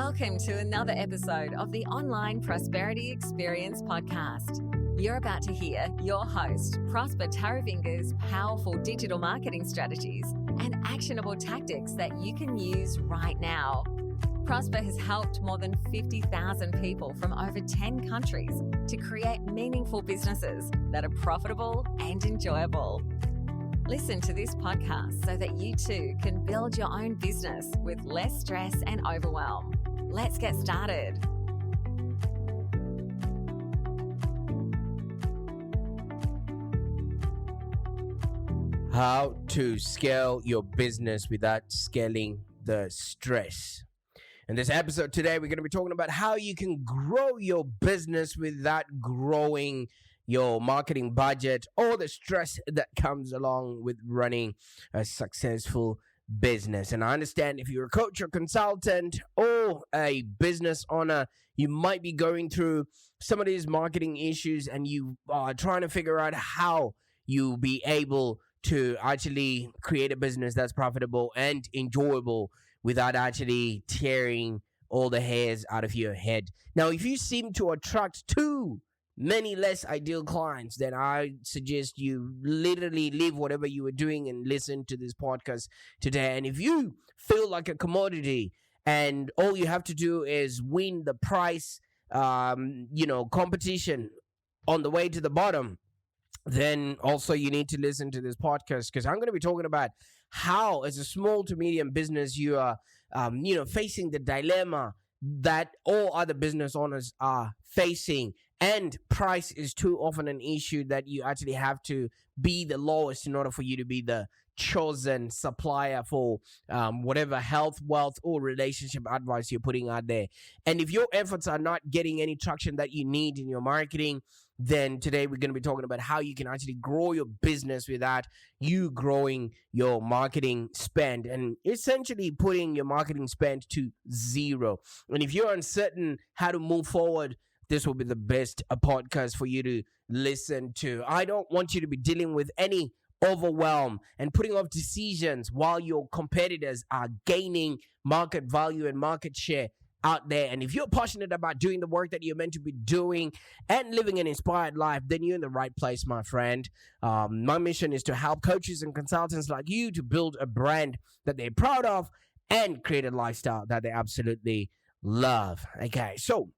Welcome to another episode of the Online Prosperity Experience podcast. You're about to hear your host, Prosper Taravinga's powerful digital marketing strategies and actionable tactics that you can use right now. Prosper has helped more than 50,000 people from over 10 countries to create meaningful businesses that are profitable and enjoyable. Listen to this podcast so that you too can build your own business with less stress and overwhelm. Let's get started. How to scale your business without scaling the stress. In this episode today, we're going to be talking about how you can grow your business without growing your marketing budget or the stress that comes along with running a successful business. And I understand if you're a coach or consultant or a business owner, you might be going through some of these marketing issues and you are trying to figure out how you'll be able to actually create a business that's profitable and enjoyable without actually tearing all the hairs out of your head. Now, if you seem to attract too many less ideal clients, then I suggest you literally leave whatever you were doing and listen to this podcast today. And if you feel like a commodity and all you have to do is win the price, competition on the way to the bottom, then also you need to listen to this podcast, because I'm going to be talking about how, as a small to medium business, you are, facing the dilemma that all other business owners are facing. And price is too often an issue that you actually have to be the lowest in order for you to be the chosen supplier for whatever health, wealth, or relationship advice you're putting out there. And if your efforts are not getting any traction that you need in your marketing, then today we're going to be talking about how you can actually grow your business without you growing your marketing spend and essentially putting your marketing spend to zero. And if you're uncertain how to move forward, this will be the best podcast for you to listen to. I don't want you to be dealing with any overwhelm and putting off decisions while your competitors are gaining market value and market share out there. And if you're passionate about doing the work that you're meant to be doing and living an inspired life, then you're in the right place, my friend. My mission is to help coaches and consultants like you to build a brand that they're proud of and create a lifestyle that they absolutely love. Okay, so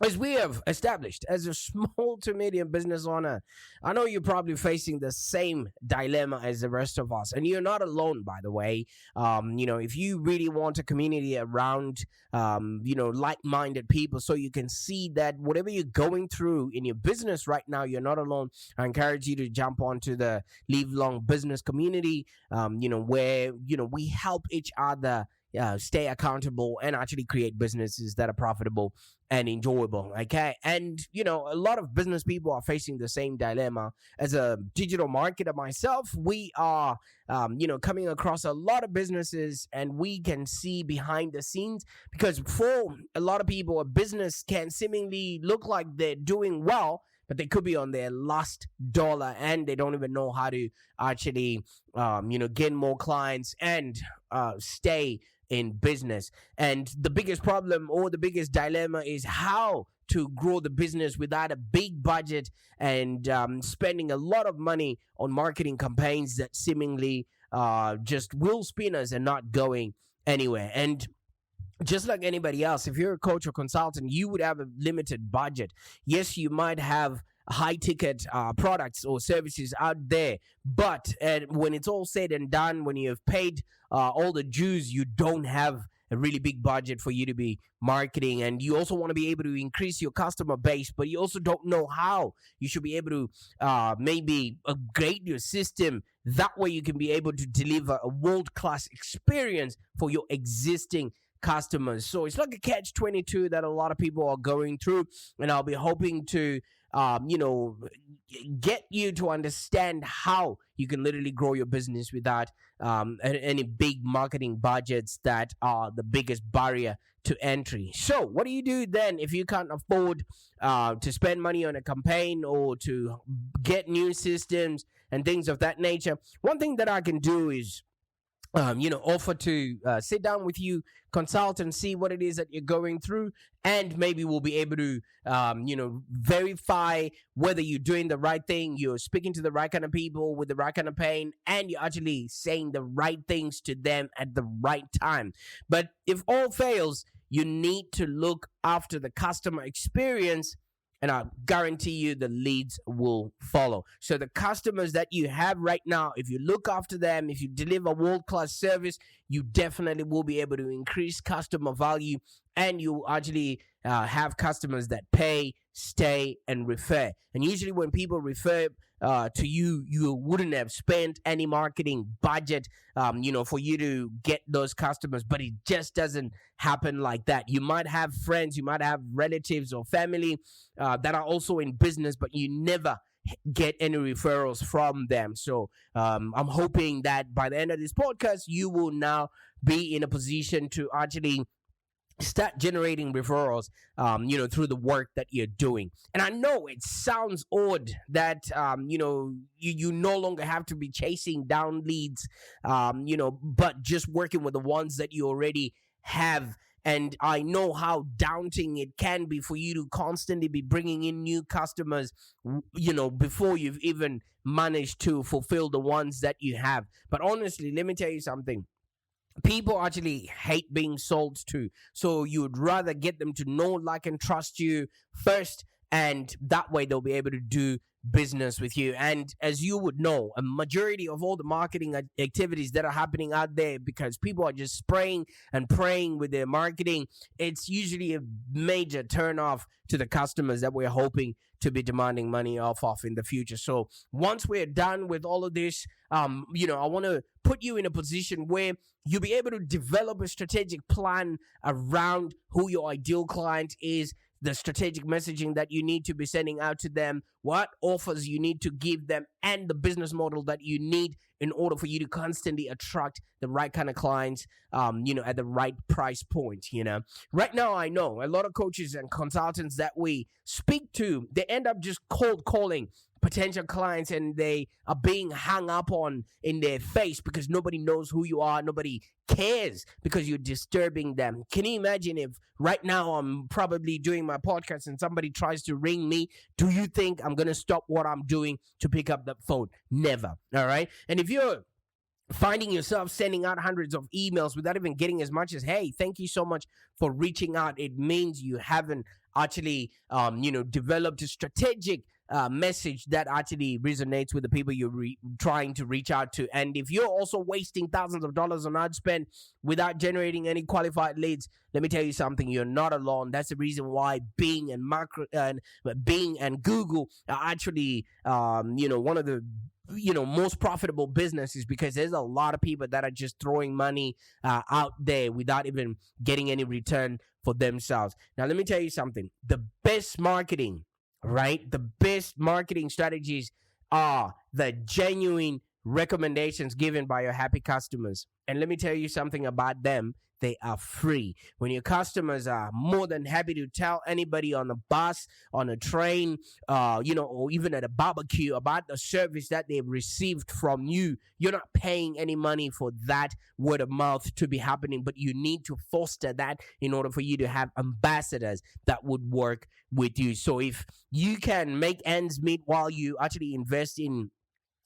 as we have established, as a small to medium business owner, I know you're probably facing the same dilemma as the rest of us. And you're not alone, by the way. If you really want a community around, like-minded people, so you can see that whatever you're going through in your business right now, you're not alone. I encourage you to jump onto the Live Long Business community, where, we help each other stay accountable and actually create businesses that are profitable and enjoyable. Okay. And, a lot of business people are facing the same dilemma. As a digital marketer myself, we are, coming across a lot of businesses, and we can see behind the scenes, because for a lot of people, a business can seemingly look like they're doing well, but they could be on their last dollar and they don't even know how to actually, gain more clients and stay in business. And the biggest problem or the biggest dilemma is how to grow the business without a big budget and spending a lot of money on marketing campaigns that seemingly just wheel spinners and not going anywhere. And just like anybody else, if you're a coach or consultant, you would have a limited budget. Yes, you might have high-ticket products or services out there, but when it's all said and done, when you have paid all the dues, you don't have a really big budget for you to be marketing. And you also want to be able to increase your customer base, but you also don't know how. You should be able to maybe upgrade your system. That way you can be able to deliver a world-class experience for your existing customers. So it's like a catch-22 that a lot of people are going through, and I'll be hoping to get you to understand how you can literally grow your business without any big marketing budgets that are the biggest barrier to entry. So what do you do then if you can't afford to spend money on a campaign or to get new systems and things of that nature? One thing that I can do is offer to sit down with you, consult, and see what it is that you're going through, and maybe we'll be able to, verify whether you're doing the right thing, you're speaking to the right kind of people with the right kind of pain, and you're actually saying the right things to them at the right time. But if all fails, you need to look after the customer experience, and I guarantee you the leads will follow. So the customers that you have right now, if you look after them, if you deliver world-class service, you definitely will be able to increase customer value, and you actually have customers that pay, stay, and refer. And usually when people refer to you, you wouldn't have spent any marketing budget, for you to get those customers, but it just doesn't happen like that. You might have friends, you might have relatives or family that are also in business, but you never get any referrals from them. So I'm hoping that by the end of this podcast, you will now be in a position to actually start generating referrals, through the work that you're doing. And I know it sounds odd that, you no longer have to be chasing down leads, but just working with the ones that you already have. And I know how daunting it can be for you to constantly be bringing in new customers, before you've even managed to fulfill the ones that you have. But honestly, let me tell you something. People actually hate being sold to. So you would rather get them to know, like, and trust you first, and that way they'll be able to do business with you. And as you would know, a majority of all the marketing activities that are happening out there, because people are just spraying and praying with their marketing, it's usually a major turn off to the customers that we're hoping to be demanding money off of in the future. So once we're done with all of this, I want to put you in a position where you'll be able to develop a strategic plan around who your ideal client is, the strategic messaging that you need to be sending out to them, what offers you need to give them, and the business model that you need in order for you to constantly attract the right kind of clients, at the right price point. Right now, I know a lot of coaches and consultants that we speak to, they end up just cold calling potential clients, and they are being hung up on in their face because nobody knows who you are. Nobody cares because you're disturbing them. Can you imagine if right now I'm probably doing my podcast and somebody tries to ring me? Do you think I'm going to stop what I'm doing to pick up the phone? Never. All right. And if you're finding yourself sending out hundreds of emails without even getting as much as, hey, thank you so much for reaching out, it means you haven't actually, developed a strategic message that actually resonates with the people you're trying to reach out to. And if you're also wasting thousands of dollars on ad spend without generating any qualified leads, let me tell you something, you're not alone. That's the reason why Bing and Google are actually, one of the most profitable businesses, because there's a lot of people that are just throwing money out there without even getting any return for themselves. Now, let me tell you something. The best marketing, right? The best marketing strategies are the genuine recommendations given by your happy customers. And let me tell you something about them. They are free. When your customers are more than happy to tell anybody on a bus, on a train, or even at a barbecue about the service that they've received from you, you're not paying any money for that word of mouth to be happening, but you need to foster that in order for you to have ambassadors that would work with you. So if you can make ends meet while you actually invest in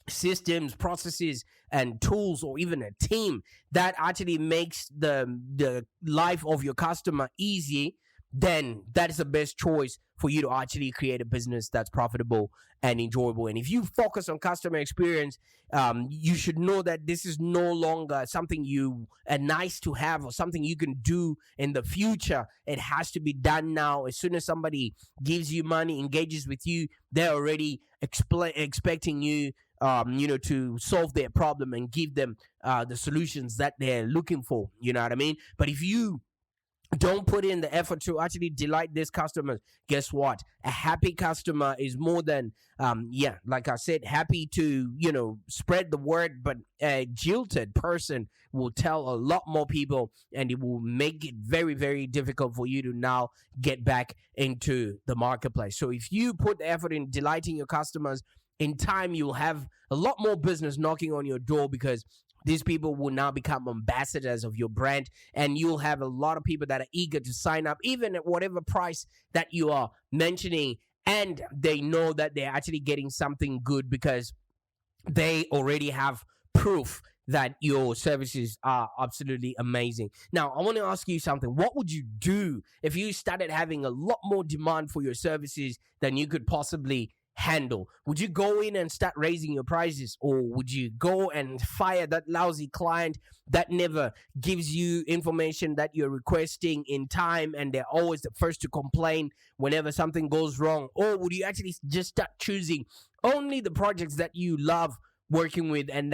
systems, processes, and tools, or even a team that actually makes the life of your customer easy, then that is the best choice for you to actually create a business that's profitable and enjoyable. And if you focus on customer experience, you should know that this is no longer something nice to have or something you can do in the future. It has to be done now. As soon as somebody gives you money, engages with you, they're already expecting you to solve their problem and give them the solutions that they're looking for. You know what I mean? But if you don't put in the effort to actually delight this customer, guess what? A happy customer is more than, like I said, happy to, spread the word, but a jilted person will tell a lot more people, and it will make it very, very difficult for you to now get back into the marketplace. So if you put the effort in delighting your customers, in time, you'll have a lot more business knocking on your door, because these people will now become ambassadors of your brand, and you'll have a lot of people that are eager to sign up, even at whatever price that you are mentioning. And they know that they're actually getting something good because they already have proof that your services are absolutely amazing. Now, I want to ask you something. What would you do if you started having a lot more demand for your services than you could possibly handle? Would you go in and start raising your prices, or would you go and fire that lousy client that never gives you information that you're requesting in time, and they're always the first to complain whenever something goes wrong? Or would you actually just start choosing only the projects that you love working with and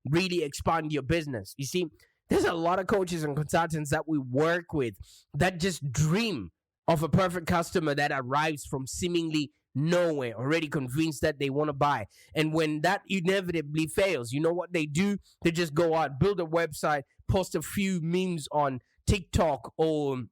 really expand your business? You see, there's a lot of coaches and consultants that we work with that just dream of a perfect customer that arrives from seemingly nowhere, already convinced that they want to buy. And when that inevitably fails, you know what they do? They just go out, build a website, post a few memes on TikTok or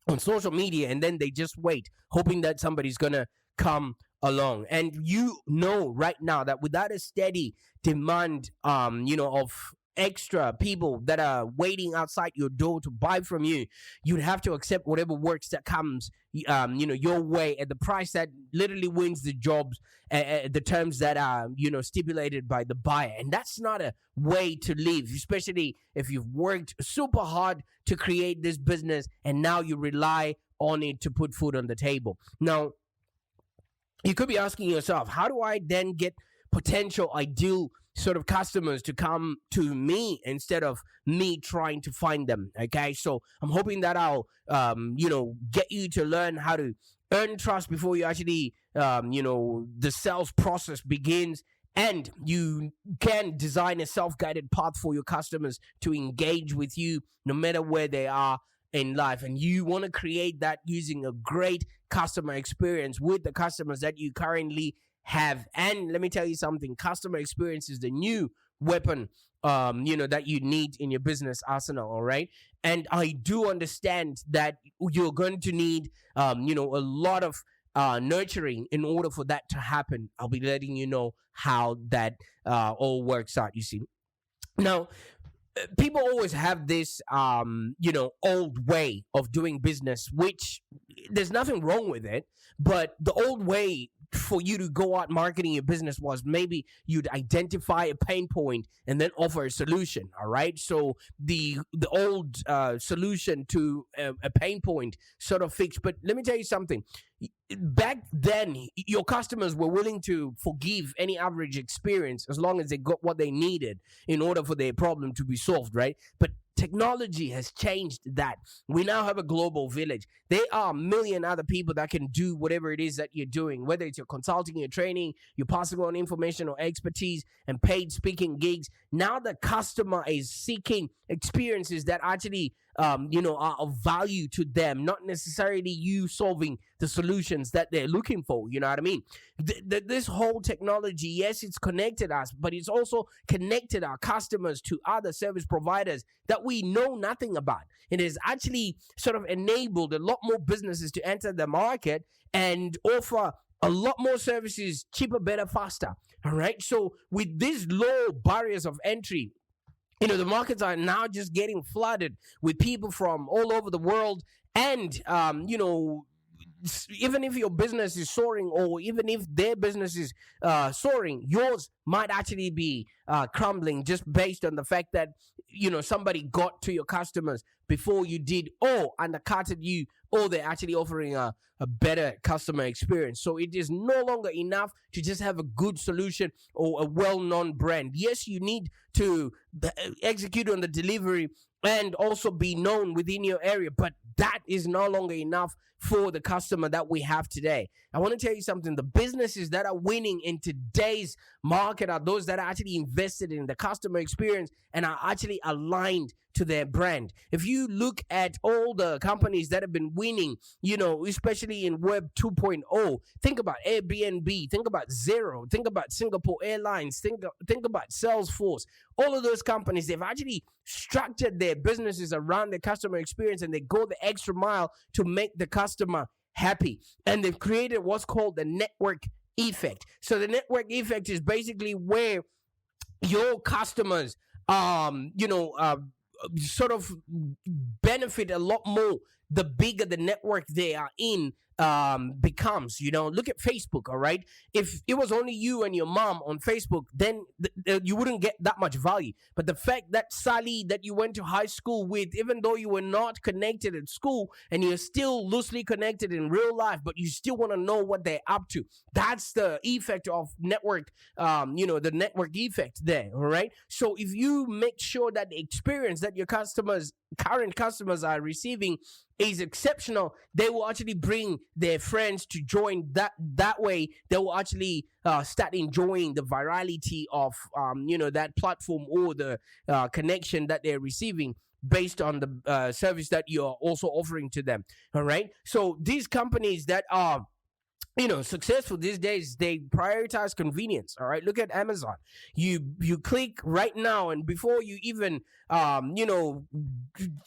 on social media, and then they just wait, hoping that somebody's gonna come along. And you know right now that without a steady demand of extra people that are waiting outside your door to buy from you, you'd have to accept whatever works that comes your way at the price that literally wins the jobs, the terms that are stipulated by the buyer. And that's not a way to live, especially if you've worked super hard to create this business and now you rely on it to put food on the table. Now, you could be asking yourself, how do I then get potential ideal sort of customers to come to me instead of me trying to find them? Okay, so I'm hoping that I'll get you to learn how to earn trust before you actually the sales process begins, and you can design a self-guided path for your customers to engage with you no matter where they are in life. And you want to create that using a great customer experience with the customers that you currently have. And let me tell you something, customer experience is the new weapon that you need in your business arsenal. All right. And I do understand that you're going to need a lot of nurturing in order for that to happen. I'll be letting you know how that all works out, you see. Now, people always have this old way of doing business, which there's nothing wrong with it, but the old way for you to go out marketing your business was maybe you'd identify a pain point and then offer a solution. All right, so the old solution to a pain point sort of fixed. But let me tell you something, back then your customers were willing to forgive any average experience as long as they got what they needed in order for their problem to be solved, right? But technology has changed that. We now have a global village. There are a million other people that can do whatever it is that you're doing, whether it's your consulting, your training, you're passing on information or expertise and paid speaking gigs. Now the customer is seeking experiences that actually are of value to them, not necessarily you solving the solutions that they're looking for. You know what I mean? This whole technology, yes, it's connected us, but it's also connected our customers to other service providers that we know nothing about. It has actually sort of enabled a lot more businesses to enter the market and offer a lot more services cheaper, better, faster. All right. So with these low barriers of entry, the markets are now just getting flooded with people from all over the world. And, even if your business is soaring, or even if their business is soaring, yours might actually be crumbling just based on the fact that, somebody got to your customers before you did, or undercutted you, or they're actually offering a better customer experience. So it is no longer enough to just have a good solution or a well-known brand. Yes, you need to execute on the delivery and also be known within your area, but that is no longer enough for the customer that we have today. I want to tell you something. The businesses that are winning in today's market are those that are actually invested in the customer experience and are actually aligned to their brand. If you look at all the companies that have been winning, especially in Web 2.0, think about Airbnb, think about Zero, think about Singapore Airlines, think about Salesforce. All of those companies, they've actually structured their businesses around the customer experience, and they go the extra mile to make the customer happy. And they've created what's called the network effect. So the network effect is basically where your customers sort of benefit a lot more the bigger the network they are in becomes. Look at Facebook. All right, if it was only you and your mom on Facebook, then you wouldn't get that much value. But the fact that Sally that you went to high school with, even though you were not connected at school and you're still loosely connected in real life, but you still want to know what they're up to, that's the effect of network, the network effect there. All right, so if you make sure that the experience that your current customers are receiving is exceptional, they will actually bring their friends to join. That way they will actually start enjoying the virality of that platform or the connection that they're receiving based on the service that you're also offering to them. All right, so these companies that are successful these days, they prioritize convenience. All right, look at Amazon. You click right now, and before you even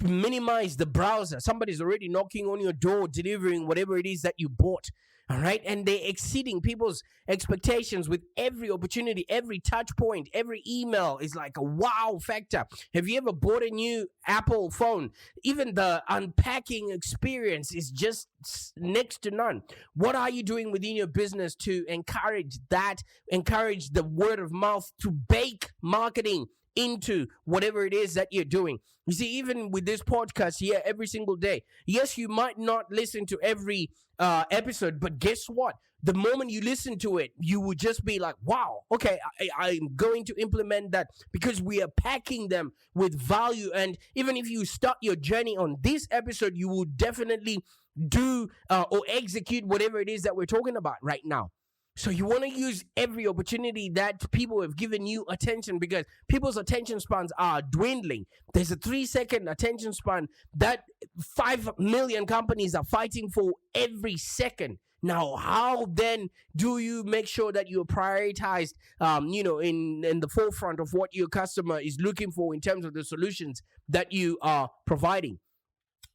minimize the browser, somebody's already knocking on your door, delivering whatever it is that you bought. All right, and they're exceeding people's expectations with every opportunity, every touch point, every email is like a wow factor. Have you ever bought a new Apple phone? Even the unpacking experience is just next to none. What are you doing within your business to encourage the word of mouth, to bake marketing into whatever it is that you're doing? You see, even with this podcast here every single day, yes, you might not listen to every episode, but guess what? The moment you listen to it, you will just be like, wow, okay, I'm going to implement that, because we are packing them with value. And even if you start your journey on this episode, you will definitely do or execute whatever it is that we're talking about right now. So you want to use every opportunity that people have given you attention, because people's attention spans are dwindling. There's a 3-second attention span that 5 million companies are fighting for every second. Now, how then do you make sure that you're prioritized, in the forefront of what your customer is looking for in terms of the solutions that you are providing?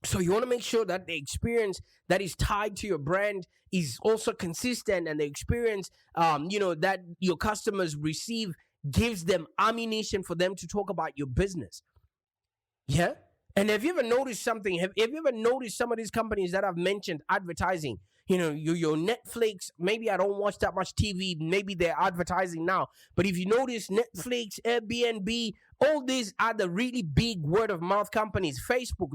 So you want to make sure that the experience that is tied to your brand is also consistent, and the experience, that your customers receive gives them ammunition for them to talk about your business. Yeah. And have you ever noticed something? Have you ever noticed some of these companies that I've mentioned advertising? Your Netflix, maybe I don't watch that much TV, maybe they're advertising now. But if you notice, Netflix, Airbnb, all these are the really big word of mouth companies. Facebook,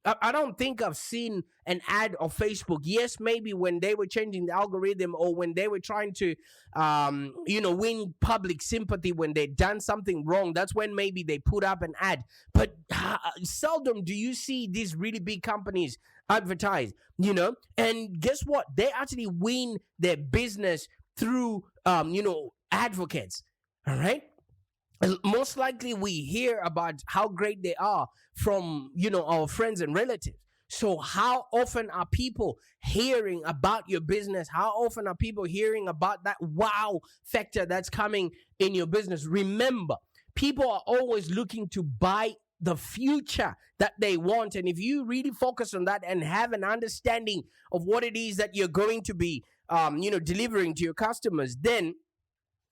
I don't think I've seen an ad of Facebook. Yes, maybe when they were changing the algorithm, or when they were trying to, win public sympathy when they'd done something wrong. That's when maybe they put up an ad. But seldom do you see these really big companies advertise, and guess what? They actually win their business through, advocates. All right. Most likely we hear about how great they are from, our friends and relatives. So how often are people hearing about your business? How often are people hearing about that wow factor that's coming in your business? Remember, people are always looking to buy the future that they want. And if you really focus on that and have an understanding of what it is that you're going to be, delivering to your customers, then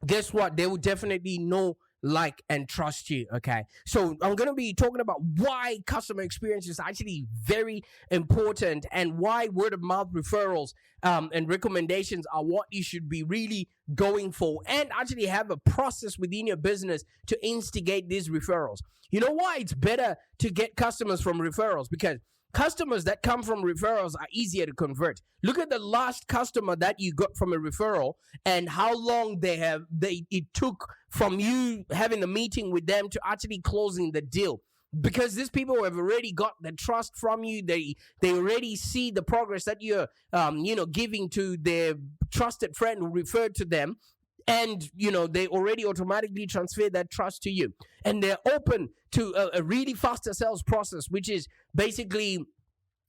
guess what? They will definitely know, like, and trust you. Okay, so I'm going to be talking about why customer experience is actually very important, and why word of mouth referrals and recommendations are what you should be really going for, and actually have a process within your business to instigate these referrals. You know why it's better to get customers from referrals? Because customers that come from referrals are easier to convert. Look at the last customer that you got from a referral, and how long it took from you having a meeting with them to actually closing the deal. Because these people have already got the trust from you. They already see the progress that you're giving to their trusted friend who referred to them. And, they already automatically transfer that trust to you. And they're open to a really faster sales process, which is basically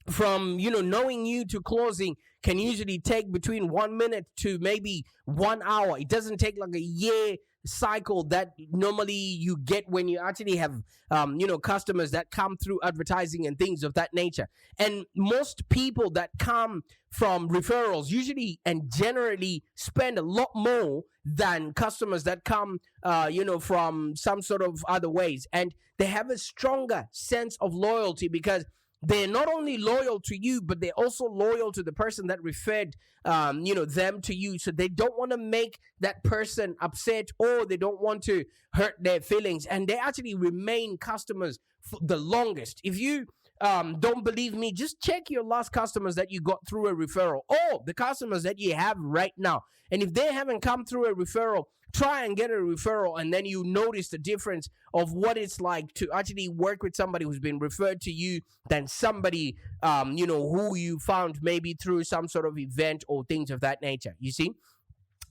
from, knowing you to closing can usually take between 1 minute to maybe 1 hour. It doesn't take like a year cycle that normally you get when you actually have customers that come through advertising and things of that nature. And most people that come from referrals usually and generally spend a lot more than customers that come from some sort of other ways, and they have a stronger sense of loyalty because they're not only loyal to you, but they're also loyal to the person that referred them to you. So they don't want to make that person upset, or they don't want to hurt their feelings, and they actually remain customers for the longest. If you don't believe me, just check your last customers that you got through a referral, or the customers that you have right now. And if they haven't come through a referral, try and get a referral, and then you notice the difference of what it's like to actually work with somebody who's been referred to you than somebody who you found maybe through some sort of event or things of that nature. You see,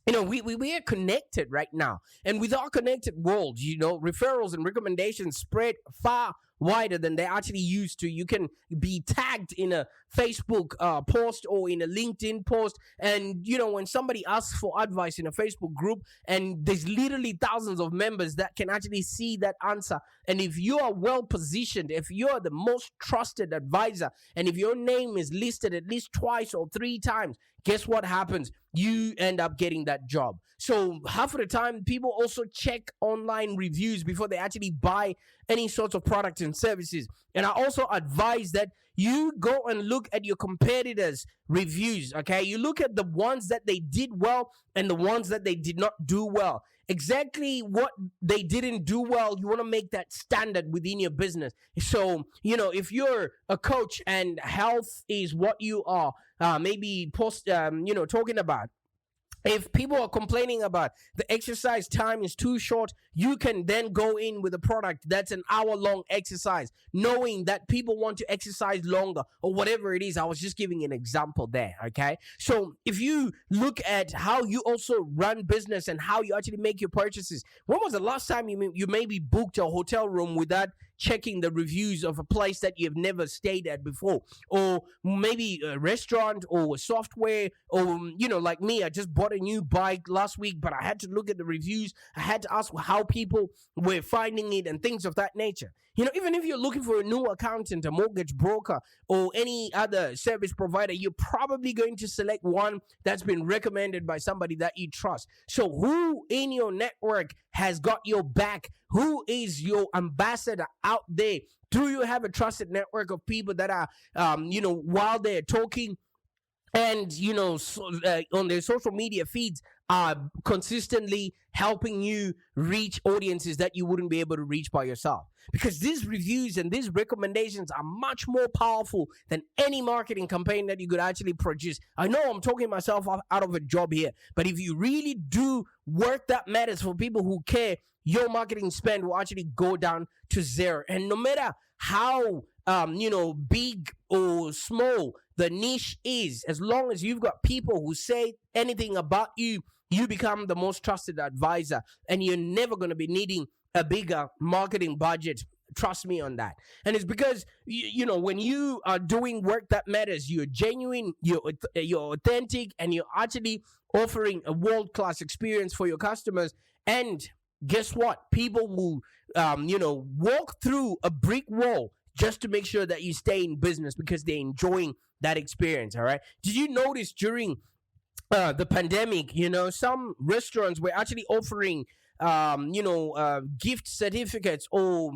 we are connected right now, and with our connected world, referrals and recommendations spread far wider than they actually used to. You can be tagged in a Facebook post or in a LinkedIn post, and when somebody asks for advice in a Facebook group, and there's literally thousands of members that can actually see that answer. And if you are well positioned, if you're the most trusted advisor, and if your name is listed at least twice or three times, guess what happens? You end up getting that job. So half of the time, people also check online reviews before they actually buy any sorts of products and services. And I also advise that you go and look at your competitors' reviews, okay? You look at the ones that they did well and the ones that they did not do well. Exactly what they didn't do well, you want to make that standard within your business. So, if you're a coach and health is what you are talking about, if people are complaining about the exercise time is too short, you can then go in with a product that's an hour-long exercise, knowing that people want to exercise longer or whatever it is. I was just giving an example there, okay? So if you look at how you also run business and how you actually make your purchases, when was the last time you maybe booked a hotel room without checking the reviews of a place that you've never stayed at before, or maybe a restaurant or software, or like me, I just bought a new bike last week, but I had to look at the reviews. I had to ask how people were finding it and things of that nature. Even if you're looking for a new accountant, a mortgage broker, or any other service provider, you're probably going to select one that's been recommended by somebody that you trust. So who in your network has got your back? Who is your ambassador out there? Do you have a trusted network of people that are, while they're talking and, on their social media feeds, are consistently helping you reach audiences that you wouldn't be able to reach by yourself? Because these reviews and these recommendations are much more powerful than any marketing campaign that you could actually produce. I know I'm talking myself out of a job here, but if you really do work that matters for people who care, your marketing spend will actually go down to zero. And no matter how big or small the niche is, as long as you've got people who say anything about you, you become the most trusted advisor, and you're never going to be needing a bigger marketing budget. Trust me on that. And it's because when you are doing work that matters, you're genuine, you're authentic, and you're actually offering a world-class experience for your customers. And guess what? People will walk through a brick wall just to make sure that you stay in business because they're enjoying that experience. All right. Did you notice during the pandemic, some restaurants were actually offering gift certificates or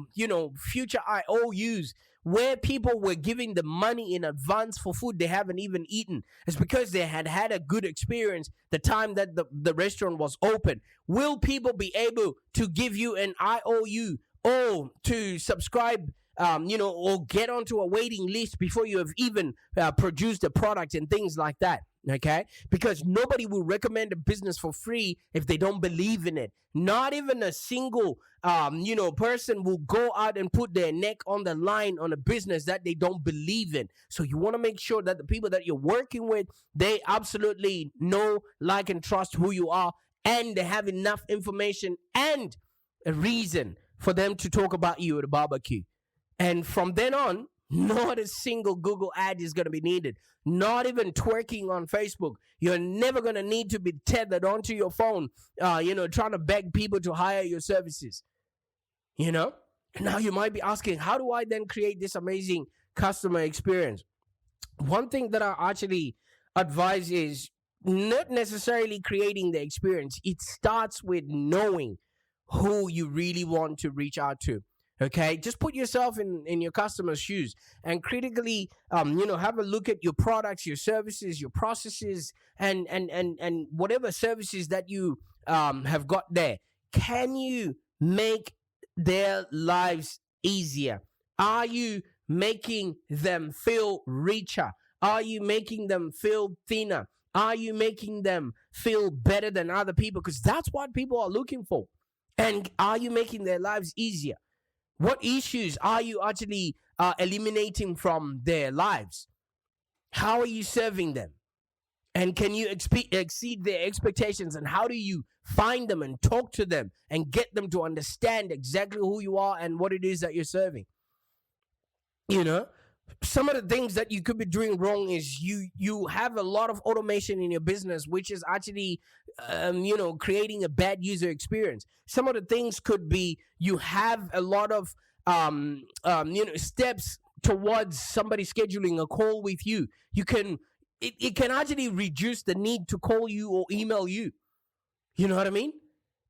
future IOUs, where people were giving the money in advance for food they haven't even eaten? It's because they had a good experience the time that the restaurant was open. Will people be able to give you an IOU or to subscribe or get onto a waiting list before you have even produced a product and things like that? Okay, because nobody will recommend a business for free if they don't believe in it. Not even a single person will go out and put their neck on the line on a business that they don't believe in. So you want to make sure that the people that you're working with, they absolutely know, like, and trust who you are, and they have enough information and a reason for them to talk about you at a barbecue. And from then on, Not a single Google ad is going to be needed. Not even twerking on Facebook. You're never going to need to be tethered onto your phone, trying to beg people to hire your services. Now you might be asking, how do I then create this amazing customer experience? One thing that I actually advise is not necessarily creating the experience. It starts with knowing who you really want to reach out to. Okay, just put yourself in your customer's shoes and critically, have a look at your products, your services, your processes, and whatever services that you have got there. Can you make their lives easier? Are you making them feel richer? Are you making them feel thinner? Are you making them feel better than other people? Because that's what people are looking for. And are you making their lives easier? What issues are you actually eliminating from their lives? How are you serving them? And can you exceed their expectations? And how do you find them and talk to them and get them to understand exactly who you are and what it is that you're serving? Some of the things that you could be doing wrong is you have a lot of automation in your business, which is actually, creating a bad user experience. Some of the things could be you have a lot of, steps towards somebody scheduling a call with you. It can actually reduce the need to call you or email you. You know what I mean?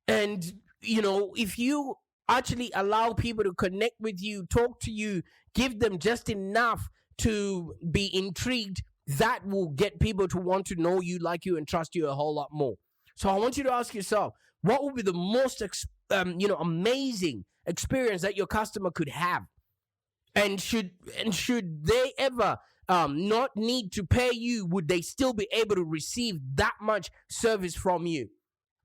And, if you actually allow people to connect with you, talk to you, give them just enough to be intrigued, that will get people to want to know you, like you, and trust you a whole lot more. So I want you to ask yourself, what would be the most, amazing experience that your customer could have? And should they ever not need to pay you, would they still be able to receive that much service from you?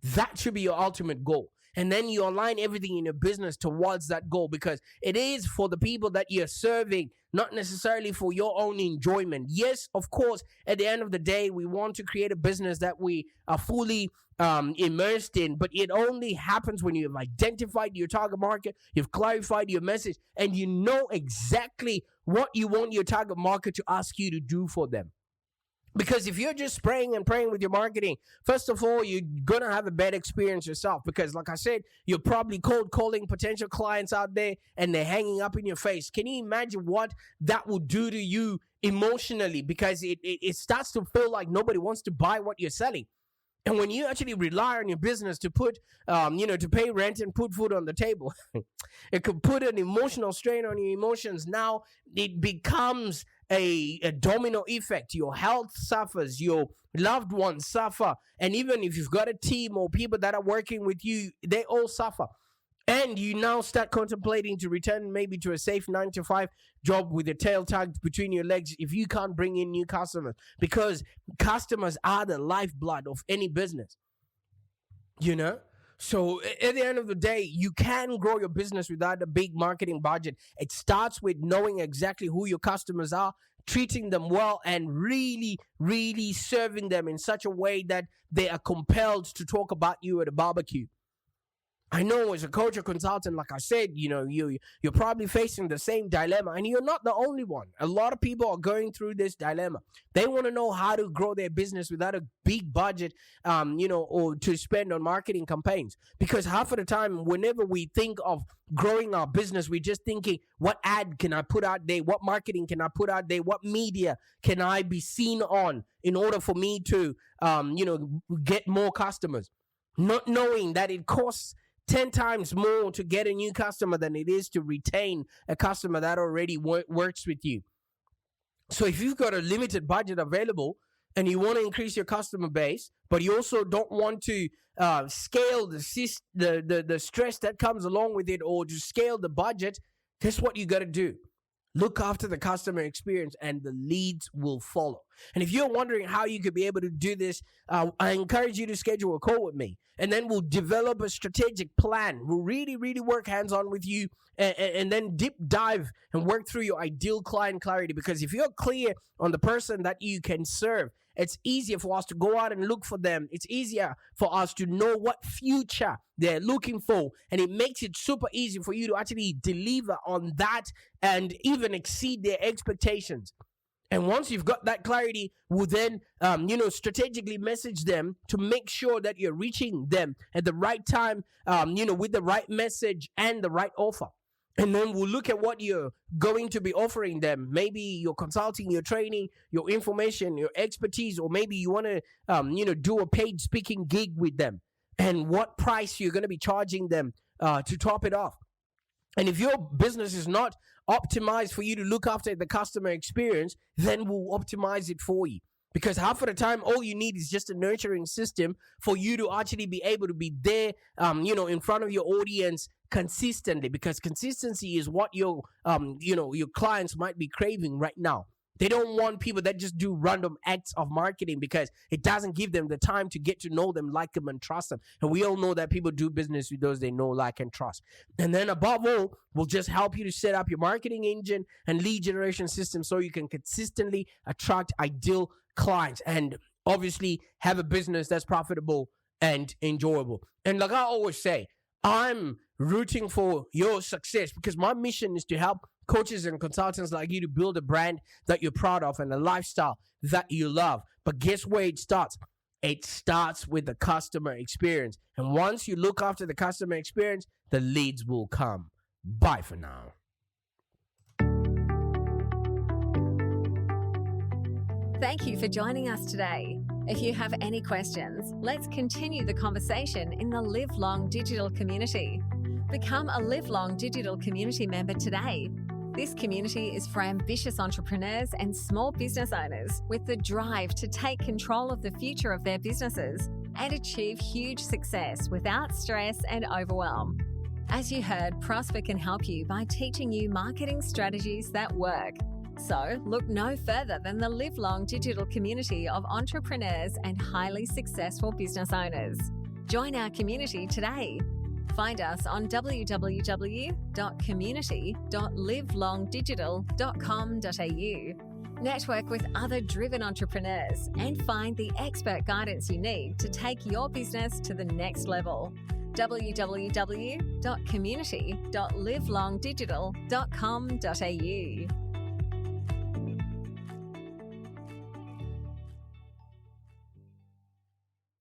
That should be your ultimate goal. And then you align everything in your business towards that goal, because it is for the people that you're serving, not necessarily for your own enjoyment. Yes, of course, at the end of the day, we want to create a business that we are fully immersed in, but it only happens when you've identified your target market, you've clarified your message, and you know exactly what you want your target market to ask you to do for them. Because if you're just spraying and praying with your marketing, first of all, you're going to have a bad experience yourself. Because like I said, you're probably cold calling potential clients out there and they're hanging up in your face. Can you imagine what that would do to you emotionally? Because it starts to feel like nobody wants to buy what you're selling. And when you actually rely on your business to put, to pay rent and put food on the table, it could put an emotional strain on your emotions. Now it becomes a domino effect. Your health suffers, your loved ones suffer, and even if you've got a team or people that are working with you, they all suffer. And you now start contemplating to return maybe to a safe 9-to-5 job with your tail tucked between your legs if you can't bring in new customers, because customers are the lifeblood of any business. So at the end of the day, you can grow your business without a big marketing budget. It starts with knowing exactly who your customers are, treating them well, and really, really serving them in such a way that they are compelled to talk about you at a barbecue. I know as a coach or consultant, like I said, you're probably facing the same dilemma, and you're not the only one. A lot of people are going through this dilemma. They want to know how to grow their business without a big budget, or to spend on marketing campaigns. Because half of the time, whenever we think of growing our business, we're just thinking, what ad can I put out there? What marketing can I put out there? What media can I be seen on in order for me to, get more customers? Not knowing that it costs 10 times more to get a new customer than it is to retain a customer that already works with you. So if you've got a limited budget available and you want to increase your customer base, but you also don't want to scale the stress that comes along with it, or to scale the budget, guess what you got to do? Look after the customer experience and the leads will follow. And if you're wondering how you could be able to do this, I encourage you to schedule a call with me. And then we'll develop a strategic plan. We'll really, really work hands-on with you and then deep dive and work through your ideal client clarity. Because if you're clear on the person that you can serve, it's easier for us to go out and look for them. It's easier for us to know what future they're looking for. And it makes it super easy for you to actually deliver on that and even exceed their expectations. And once you've got that clarity, we'll then, strategically message them to make sure that you're reaching them at the right time, with the right message and the right offer. And then we'll look at what you're going to be offering them. Maybe your consulting, your training, your information, your expertise, or maybe you want to, do a paid speaking gig with them. And what price you're going to be charging them to top it off. And if your business is not optimized for you to look after the customer experience, then we'll optimize it for you. Because half of the time, all you need is just a nurturing system for you to actually be able to be there, in front of your audience consistently. Because consistency is what your clients might be craving right now. They don't want people that just do random acts of marketing because it doesn't give them the time to get to know them, like them, and trust them. And we all know that people do business with those they know, like, and trust. And then above all, we'll just help you to set up your marketing engine and lead generation system so you can consistently attract ideal clients and obviously have a business that's profitable and enjoyable. And like I always say, I'm rooting for your success because my mission is to help coaches and consultants like you to build a brand that you're proud of and a lifestyle that you love. But guess where it starts? It starts with the customer experience. And once you look after the customer experience, the leads will come. Bye for now. Thank you for joining us today. If you have any questions, let's continue the conversation in the Live Long Digital community. Become a Live Long Digital community member today. This community is for ambitious entrepreneurs and small business owners with the drive to take control of the future of their businesses and achieve huge success without stress and overwhelm. As you heard, Prosper can help you by teaching you marketing strategies that work. So look no further than the Live Long Digital community of entrepreneurs and highly successful business owners. Join our community today. Find us on www.community.livelongdigital.com.au. Network with other driven entrepreneurs and find the expert guidance you need to take your business to the next level. www.community.livelongdigital.com.au